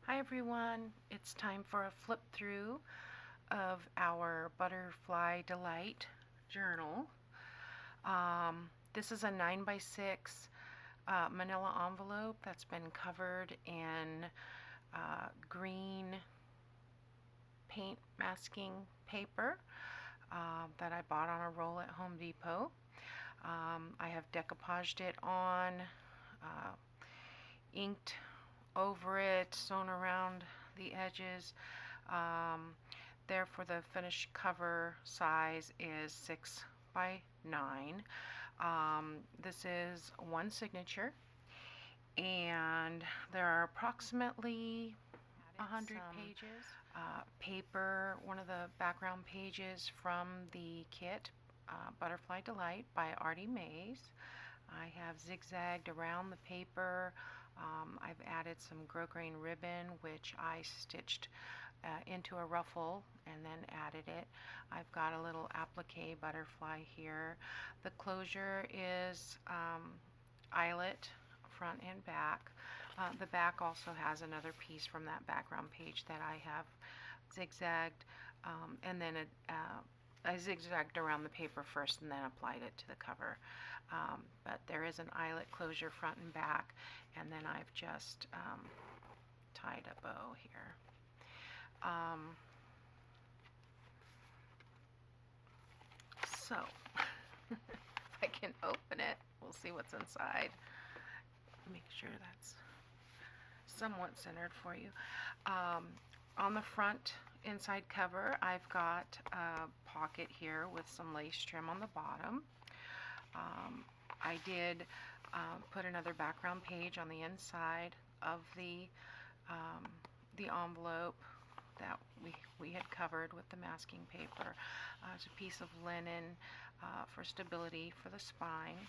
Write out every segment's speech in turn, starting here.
Hi everyone, it's time for a flip through of our Butterfly Delight journal. This is a 9x6 manila envelope that's been covered in green paint masking paper that I bought on a roll at Home Depot. I have decoupaged it on, inked over it, sewn around the edges. Therefore, the finished cover size is 6 by 9. This is one signature, and there are approximately 100 pages. Paper, one of the background pages from the kit, Butterfly Delight by Artie Mays. I have zigzagged around the paper. I've added some grosgrain ribbon, which I stitched into a ruffle and then added it. I've got a little applique butterfly here. The closure is eyelet, front and back. The back also has another piece from that background page that I have zigzagged, and then I zigzagged around the paper first and then applied it to the cover. But there is an eyelet closure front and back, and then I've just tied a bow here. So, if I can open it, we'll see what's inside. Make sure that's somewhat centered for you. On the front inside cover, I've got a pocket here with some lace trim on the bottom. I did put another background page on the inside of the envelope that we had covered with the masking paper. It's a piece of linen for stability for the spine.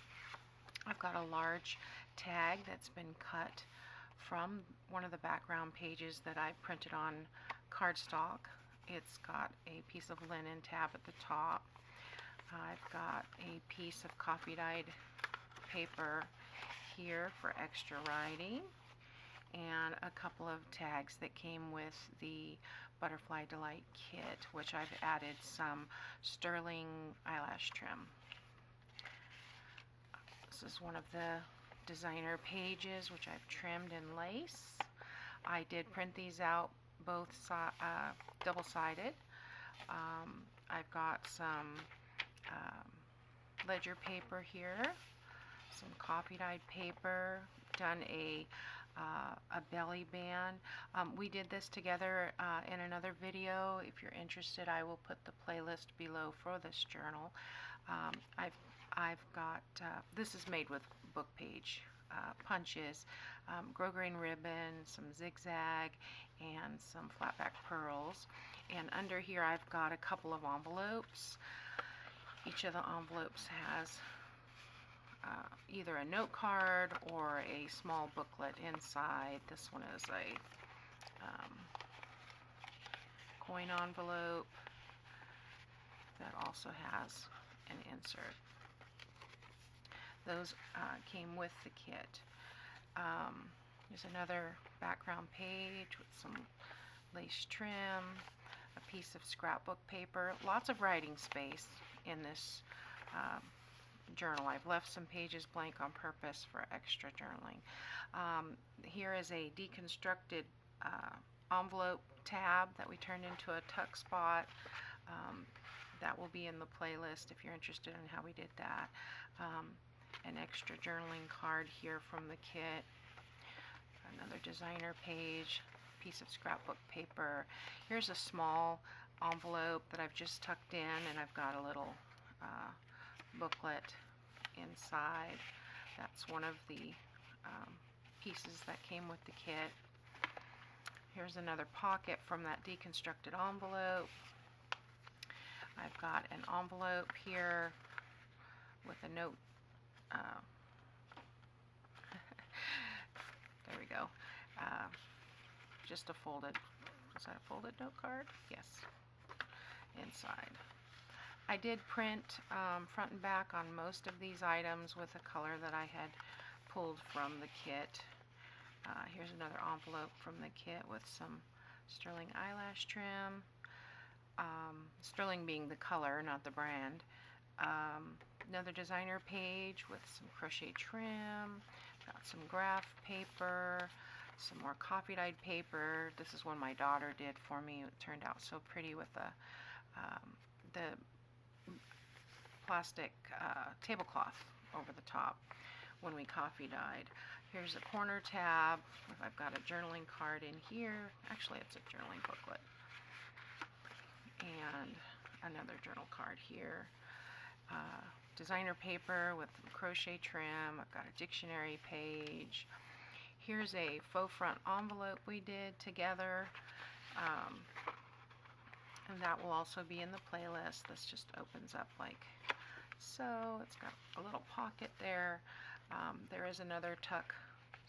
I've got a large tag that's been cut from one of the background pages that I printed on cardstock. It's got a piece of linen tab at the top. I've got a piece of coffee dyed paper here for extra writing, and a couple of tags that came with the Butterfly Delight kit, which I've added some sterling eyelash trim. This is one of the designer pages, which I've trimmed in lace. I did print these out both double-sided. I've got some ledger paper here, some coffee dyed paper, done a belly band. We did this together in another video. If you're interested, I will put the playlist below for this journal. I've got, this is made with book page punches, grosgrain ribbon, some zigzag, and some flatback pearls. And under here I've got a couple of envelopes. Each of the envelopes has either a note card or a small booklet inside. This one is a coin envelope that also has an insert. Those came with the kit. There's another background page with some lace trim, a piece of scrapbook paper, lots of writing space in this journal. I've left some pages blank on purpose for extra journaling. Here is a deconstructed envelope tab that we turned into a tuck spot. That will be in the playlist if you're interested in how we did that. An extra journaling card here from the kit, another designer page, piece of scrapbook paper. Here's a small envelope that I've just tucked in, and I've got a little booklet inside. That's one of the pieces that came with the kit. Here's another pocket from that deconstructed envelope. I've got an envelope here with a note. There we go. Just a folded, is that a folded note card? Yes, inside. I did print front and back on most of these items with a color that I had pulled from the kit. Here's another envelope from the kit with some sterling eyelash trim. Sterling being the color, not the brand. Another designer page with some crochet trim. Got some graph paper, some more coffee dyed paper. This is one my daughter did for me. It turned out so pretty with the plastic tablecloth over the top when we coffee dyed. Here's a corner tab. I've got a journaling card in here. Actually, it's a journaling booklet. And another journal card here. Designer paper with crochet trim. I've got a dictionary page. Here's a faux front envelope we did together. And that will also be in the playlist. This just opens up like so. It's got a little pocket there. There is another tuck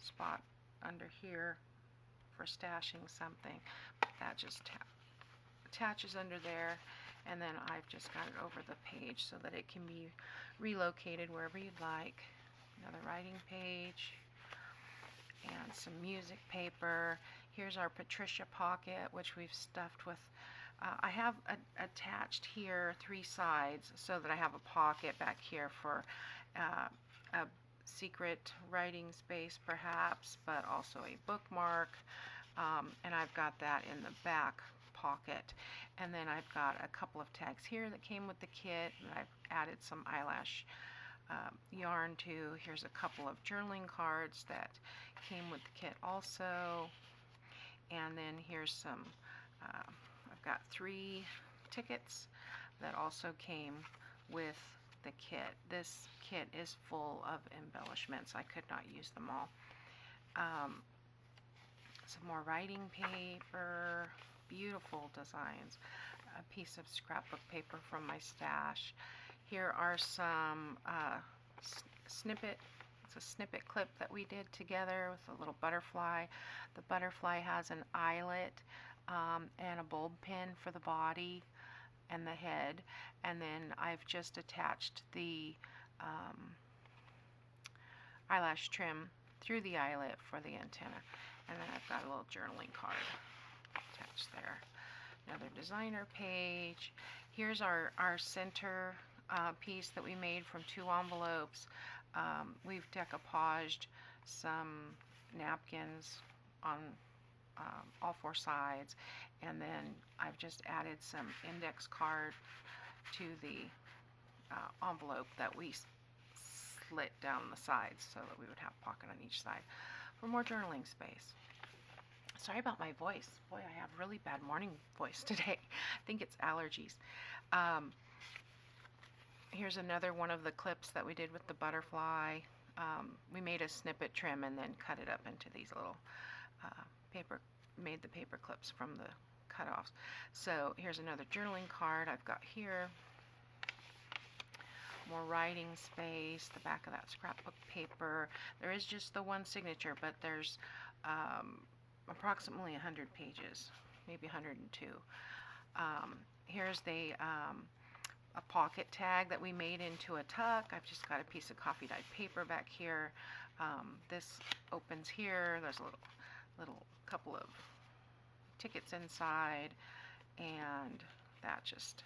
spot under here for stashing something. That just attaches under there, and then I've just got it over the page so that it can be relocated wherever you'd like. Another writing page and some music paper. Here's our Patricia pocket, which we've stuffed with I have attached here 3 sides so that I have a pocket back here for a secret writing space perhaps, but also a bookmark, and I've got that in the back pocket. And then I've got a couple of tags here that came with the kit, and I've added some eyelash yarn to. Here's a couple of journaling cards that came with the kit also, and then here's some I've got 3 tickets that also came with the kit. This kit is full of embellishments. I could not use them all. Some more writing paper, beautiful designs, a piece of scrapbook paper from my stash. Here are some it's a snippet clip that we did together with a little butterfly. The butterfly has an eyelet and a bulb pin for the body and the head, and then I've just attached the eyelash trim through the eyelet for the antenna, and then I've got a little journaling card attached there. Another designer page. Here's our center piece that we made from 2 envelopes. We've decoupaged some napkins on all 4 sides, and then I've just added some index card to the envelope that we slit down the sides so that we would have a pocket on each side for more journaling space. Sorry about my voice. Boy, I have really bad morning voice today. I think it's allergies. Here's another one of the clips that we did with the butterfly. We made a snippet trim and then cut it up into these little made the paper clips from the cutoffs. So here's another journaling card I've got here. More writing space, the back of that scrapbook paper. There is just the 1 signature, but there's approximately 100 pages, maybe 102. Here's a pocket tag that we made into a tuck. I've just got a piece of coffee dyed paper back here. This opens here. There's a little couple of tickets inside, and that just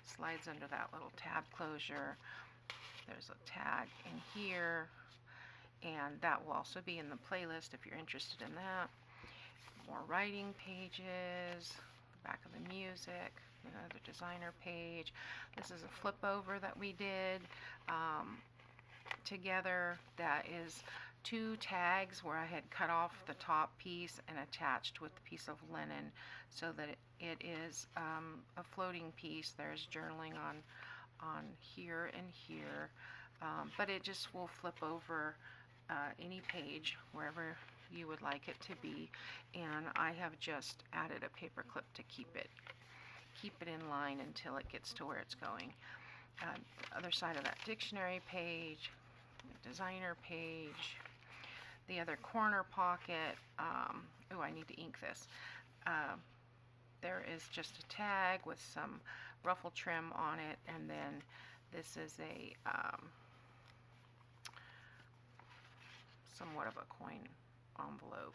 slides under that little tab closure. There's a tag in here, and that will also be in the playlist if you're interested in that. More writing pages, the back of the music, another designer page. This is a flip over that we did together. That is 2 tags where I had cut off the top piece and attached with a piece of linen so that it is a floating piece. There's journaling on here and here, but it just will flip over any page wherever you would like it to be, and I have just added a paper clip to keep it in line until it gets to where it's going. The other side of that dictionary page, designer page, the other corner pocket. Oh, I need to ink this. There is just a tag with some ruffle trim on it, and then this is a somewhat of a coin envelope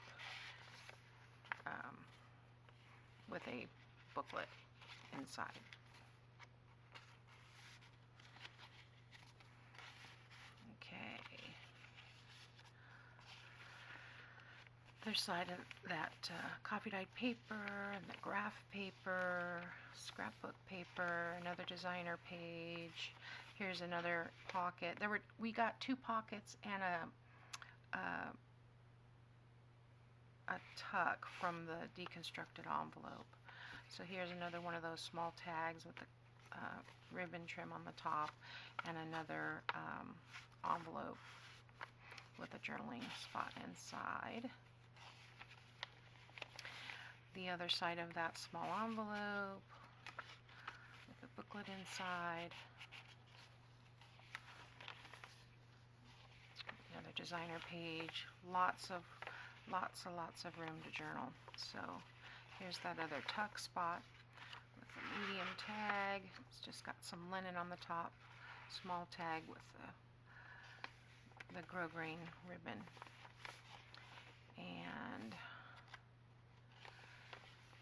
with a booklet inside. Okay. Other side of that coffee dyed paper and the graph paper, scrapbook paper, another designer page. Here's another pocket. We got 2 pockets and a tuck from the deconstructed envelope. So here's another one of those small tags with the ribbon trim on the top, and another envelope with a journaling spot inside. The other side of that small envelope with the booklet inside. Another designer page. Lots of room to journal. So here's that other tuck spot with a medium tag. It's just got some linen on the top. Small tag with the grosgrain ribbon. And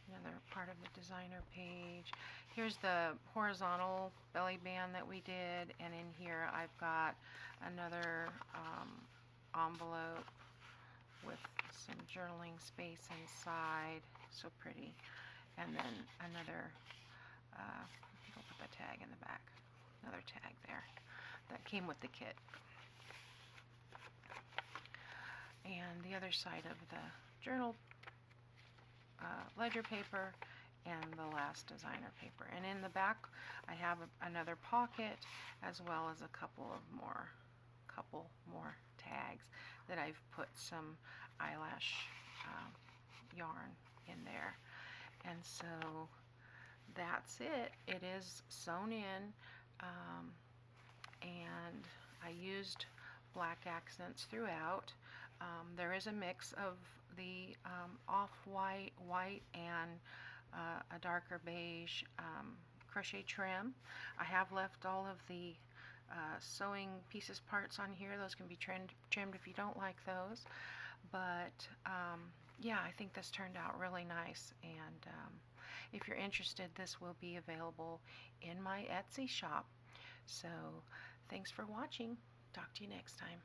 another part of the designer page. Here's the horizontal belly band that we did, and in here I've got another envelope with some journaling space inside. So pretty. And then another, I'll put the tag in the back. Another tag there that came with the kit. And the other side of the journal ledger paper, and the last designer paper. And in the back I have another pocket, as well as a couple more tags that I've put some eyelash yarn in there. And so that's it. It is sewn in, and I used black accents throughout. There is a mix of the off-white, white, and a darker beige crochet trim. I have left all of the sewing pieces parts on here. Those can be trimmed if you don't like those. But yeah, I think this turned out really nice. And if you're interested, this will be available in my Etsy shop. So thanks for watching. Talk to you next time.